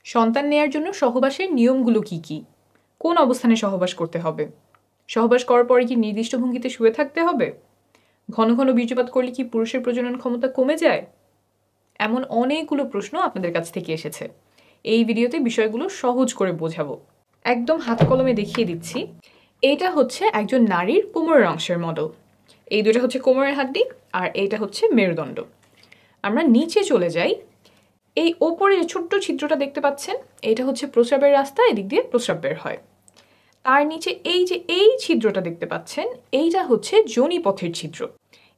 সন্তান নেয়ার জন্য সহবাসের নিয়মগুলো কি কি? কোন অবস্থানে সহবাস করতে হবে? সহবাস করার পরে কি নির্দিষ্ট ভঙ্গিতে শুয়ে থাকতে হবে? ঘন ঘন বীর্যপাত করলে কি পুরুষের প্রজনন ক্ষমতা কমে যায়? এমন অনেকগুলো প্রশ্ন আপনাদের কাছ থেকে এসেছে। এই ভিডিওতে বিষয়গুলো সহজ করে বোঝাবো। একদম হাত কলমে দেখিয়ে দিচ্ছি। এইটা হচ্ছে একজন নারীর কোমরের অংশের মডেল। এই দুটো হচ্ছে কোমরের হাড্ডি আর এইটা হচ্ছে মেরুদণ্ড। আমরা নিচে চলে যাই। এই ওপরে যে ছোট্ট ছিদ্রটা দেখতে পাচ্ছেন, এটা হচ্ছে প্রস্রাবের রাস্তা, এদিক দিয়ে প্রস্রাব বের হয়। তার নিচে এই ছিদ্রটা দেখতে পাচ্ছেন, এইটা হচ্ছে যোনিপথের ছিদ্র।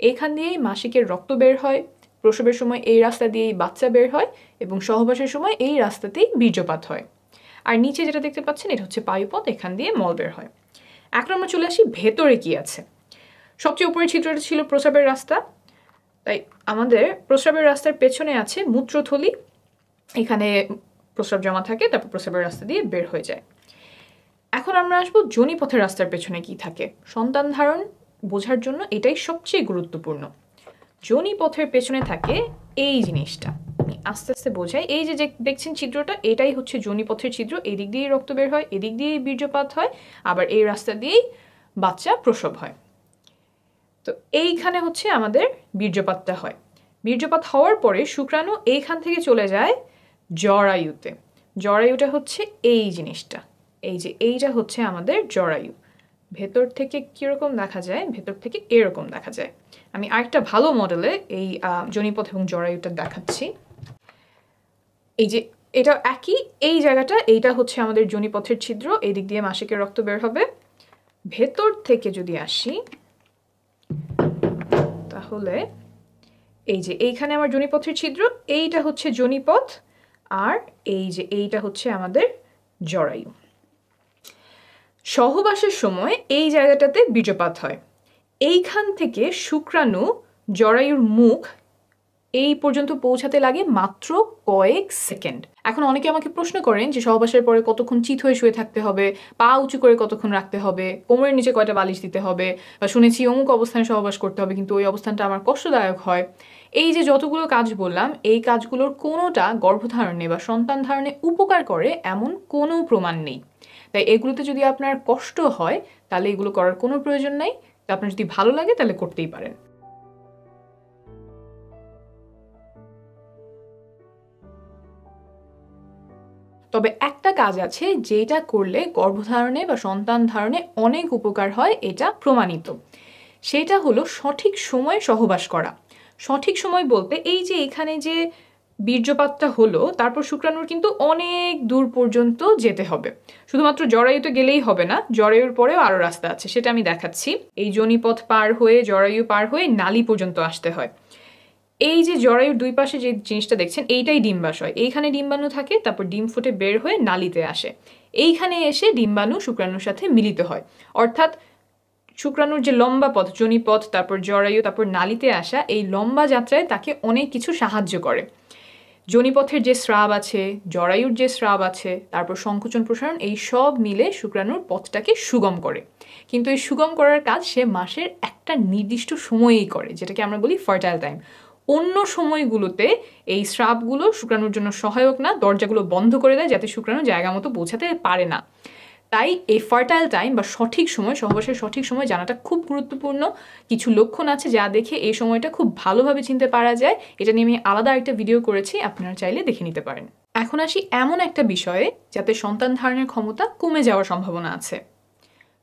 এখান দিয়েই মাসিকের রক্ত বের হয়, প্রসবের সময় এই রাস্তা দিয়েই বাচ্চা বের হয় এবং সহবাসের সময় এই রাস্তাতেই বীর্যপাত হয়। আর নিচে যেটা দেখতে পাচ্ছেন, এটা হচ্ছে পায়ুপথ, এখান দিয়ে মল বের হয়। এখন আমরা চলে আসি ভেতরে কি আছে। সবচেয়ে উপরের ছিদ্রটা ছিল প্রস্রাবের রাস্তা, তাই আমাদের প্রস্রাবের রাস্তার পেছনে আছে মূত্রথলি। এখানে প্রস্রাব জমা থাকে, তারপর প্রস্রাবের রাস্তা দিয়ে বের হয়ে যায়। এখন আমরা আসবো যোনিপথের রাস্তার পেছনে কি থাকে। সন্তান ধারণ বোঝার জন্য এটাই সবচেয়ে গুরুত্বপূর্ণ। যোনিপথের পেছনে থাকে এই জিনিসটা, আস্তে আস্তে বোঝাই। এই যে দেখছেন ছিদ্রটা, এটাই হচ্ছে যোনিপথের ছিদ্র। এদিক দিয়েই রক্ত বের হয়, এদিক দিয়েই বীর্যপাত হয়, আবার এই রাস্তা দিয়েই বাচ্চা প্রসব হয়। তো এইখানে হচ্ছে আমাদের বীর্যপাতটা হয়। বীর্যপাত হওয়ার পরে শুক্রাণু এইখান থেকে চলে যায় জরায়ুতে। জরায়ুটা হচ্ছে এই জিনিসটা, এই যে এইটা হচ্ছে আমাদের জরায়ু। ভেতর থেকে কিরকম দেখা যায়, ভেতর থেকে এরকম দেখা যায়। আমি আরেকটা ভালো মডেলে এই যোনিপথ এবং জরায়ুটা দেখাচ্ছি। এই যে এটা একই, এই জায়গাটা, এইটা হচ্ছে আমাদের যোনিপথের ছিদ্র, এই দিক দিয়ে মাসিকের রক্ত বের হবে। ভেতর থেকে যদি আসি, তাহলে এই যে এইখানে আমার যোনিপথের ছিদ্র, এইটা হচ্ছে যোনিপথ, আর এই যে এইটা হচ্ছে আমাদের জরায়ু। সহবাসের সময় এই জায়গাটাতে বীর্যপাত হয়। এইখান থেকে শুক্রাণু জরায়ুর মুখ এই পর্যন্ত পৌঁছাতে লাগে মাত্র কয়েক সেকেন্ড। এখন অনেকে আমাকে প্রশ্ন করেন যে সহবাসের পরে কতক্ষণ চিত হয়ে শুয়ে থাকতে হবে, পা উঁচু করে কতক্ষণ রাখতে হবে, কোমরের নিচে কয়টা বালিশ দিতে হবে, বা শুনেছি অমুক অবস্থানে সহবাস করতে হবে, কিন্তু ওই অবস্থানটা আমার কষ্টদায়ক হয়। এই যে যতগুলো কাজ বললাম, এই কাজগুলোর কোনোটা গর্ভধারণে বা সন্তান ধারণে উপকার করে এমন কোনো প্রমাণ নেই। তাই এগুলোতে যদি আপনার কষ্ট হয়, তাহলে এগুলো করার কোনো প্রয়োজন নাই। আপনার যদি ভালো লাগে তাহলে করতেই পারেন। তবে একটা কাজ আছে যেটা করলে গর্ভধারণে বা সন্তান ধারণে অনেক উপকার হয়, এটা প্রমাণিত। সেটা হলো সঠিক সময়ে সহবাস করা। সঠিক সময় বলতে এই যে এখানে যে বীর্যপাতটা হলো, তারপর শুক্রাণুর কিন্তু অনেক দূর পর্যন্ত যেতে হবে। শুধুমাত্র জরায়ুতে গেলেই হবে না, জরায়ুর পরেও আরও রাস্তা আছে, সেটা আমি দেখাচ্ছি। এই যোনিপথ পার হয়ে, জরায়ু পার হয়ে নালী পর্যন্ত আসতে হয়। এই যে জরায়ুর দুই পাশে যে জিনিসটা দেখছেন, এইটাই ডিম্বাশয়। এইখানে ডিম্বাণু থাকে, তারপর ডিম ফুটে বের হয়ে নালীতে আসে। এইখানে এসে ডিম্বাণু শুক্রাণুর সাথে মিলিত হয়। অর্থাৎ শুক্রাণুর যে লম্বা পথ, যোনিপথ, তারপর জরায়ু, তারপর নালীতে আসা, এই লম্বা যাত্রায় তাকে অনেক কিছু সাহায্য করে। যোনিপথের যে স্রাব আছে, জরায়ুর যে স্রাব আছে, তারপর সংকোচন প্রসারণ, এই সব মিলে শুক্রাণুর পথটাকে সুগম করে। কিন্তু এই সুগম করার কাজ সে মাসের একটা নির্দিষ্ট সময়েই করে, যেটাকে আমরা বলি ফার্টাইল টাইম। অন্য সময়গুলোতে এই স্রাবগুলো শুক্রাণুর জন্য সহায়ক না, দরজাগুলো বন্ধ করে দেয় যাতে শুক্রাণু জায়গা মতো পৌঁছাতে পারে না। তাই এই ফার্টাইল টাইম বা সঠিক সময়, সহবাসের সঠিক সময় জানাটা খুব গুরুত্বপূর্ণ। কিছু লক্ষণ আছে যা দেখে এই সময়টা খুব ভালোভাবে চিনতে পারা যায়। এটা নিয়ে আমি আলাদা একটা ভিডিও করেছি, আপনারা চাইলে দেখে নিতে পারেন। এখন আসি এমন একটা বিষয়ে যাতে সন্তান ধারণের ক্ষমতা কমে যাওয়ার সম্ভাবনা আছে।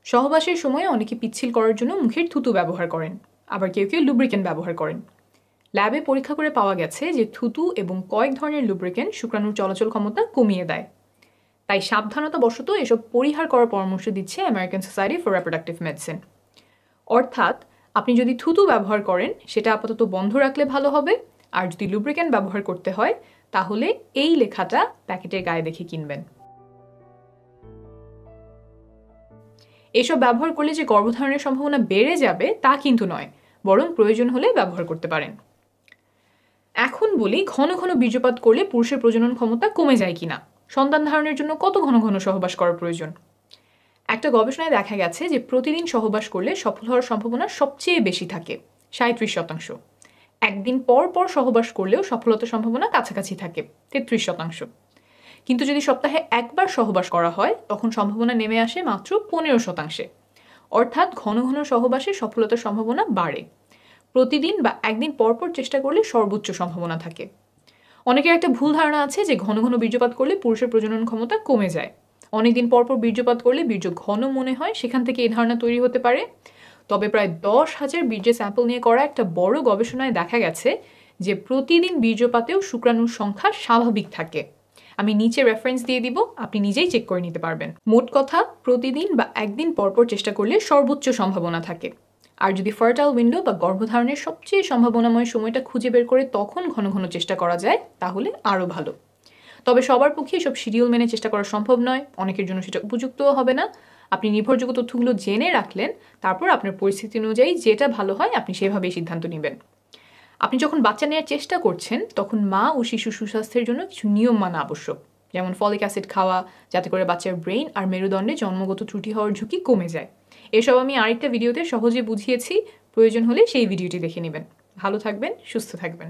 সহবাসের সময় অনেকে পিচ্ছিল করার জন্য মুখের থুতু ব্যবহার করেন, আবার কেউ কেউ লুব্রিকেন্ট ব্যবহার করেন। ল্যাবে পরীক্ষা করে পাওয়া গেছে যে থুতু এবং কয়েক ধরনের লুব্রিকেন্ট শুক্রাণুর চলাচল ক্ষমতা কমিয়ে দেয়। তাই সাবধানতা বশত এসব পরিহার করার পরামর্শ দিচ্ছে American society for reproductive medicine. অর্থাৎ আপনি যদি থুতু ব্যবহার করেন, সেটা আপাতত বন্ধ রাখলে ভালো হবে। আর যদি লুব্রিকেন্ট ব্যবহার করতে হয়, তাহলে এই লেখাটা প্যাকেটের গায়ে দেখে কিনবেন। এসব ব্যবহার করলে যে গর্ভধারণের সম্ভাবনা বেড়ে যাবে তা কিন্তু নয়, বরং প্রয়োজন হলে ব্যবহার করতে পারেন। এখন বলি, ঘন ঘন বীর্যপাত করলে পুরুষের প্রজনন ক্ষমতা কমে যায় কিনা, সন্তান ধারণের জন্য কত ঘন ঘন সহবাস করার প্রয়োজন। একটা গবেষণায় দেখা গেছে যে প্রতিদিন সহবাস করলে সফল হওয়ার সম্ভাবনা সবচেয়ে বেশি থাকে, 37%। একদিন পর পর সহবাস করলেও সফলতার সম্ভাবনা কাছাকাছি থাকে, 33%। কিন্তু যদি সপ্তাহে একবার সহবাস করা হয় তখন সম্ভাবনা নেমে আসে মাত্র 15%। অর্থাৎ ঘন ঘন সহবাসে সফলতার সম্ভাবনা বাড়ে। প্রতিদিন বা একদিন পরপর চেষ্টা করলে সর্বোচ্চ সম্ভাবনা থাকে। অনেকের একটা ভুল ধারণা আছে যে ঘন ঘন বীর্যপাত করলে পুরুষের প্রজনন ক্ষমতা কমে যায়। অনেকদিন পরপর বীর্যপাত করলে বীর্য ঘন মনে হয়, সেখান থেকে এই ধারণা তৈরি হতে পারে। তবে প্রায় 10,000 বীর্যের স্যাম্পল নিয়ে করা একটা বড় গবেষণায় দেখা গেছে যে প্রতিদিন বীর্যপাতেও শুক্রাণুর সংখ্যা স্বাভাবিক থাকে। আমি নিচে রেফারেন্স দিয়ে দিব, আপনি নিজেই চেক করে নিতে পারবেন। মোট কথা, প্রতিদিন বা একদিন পরপর চেষ্টা করলে সর্বোচ্চ সম্ভাবনা থাকে। আর যদি ফার্টাইল উইন্ডো বা গর্ভধারণের সবচেয়ে সম্ভাবনাময় সময়টা খুঁজে বের করে তখন ঘন ঘন চেষ্টা করা যায় তাহলে আরও ভালো। তবে সবার পক্ষে সব শিডিউল মেনে চেষ্টা করা সম্ভব নয়, অনেকের জন্য সেটা উপযুক্তও হবে না। আপনি নির্ভরযোগ্য তথ্যগুলো জেনে রাখলেন, তারপর আপনার পরিস্থিতি অনুযায়ী যেটা ভালো হয় আপনি সেভাবেই সিদ্ধান্ত নেবেন। আপনি যখন বাচ্চা নেওয়ার চেষ্টা করছেন তখন মা ও শিশু সুস্বাস্থ্যের জন্য কিছু নিয়ম মানা আবশ্যক, যেমন ফলিক অ্যাসিড খাওয়া, যাতে করে বাচ্চার ব্রেইন আর মেরুদণ্ডে জন্মগত ত্রুটি হওয়ার ঝুঁকি কমে যায়। এসব আমি আরেকটা ভিডিওতে সহজে বুঝিয়েছি, প্রয়োজন হলে সেই ভিডিওটি দেখে নেবেন। ভালো থাকবেন, সুস্থ থাকবেন।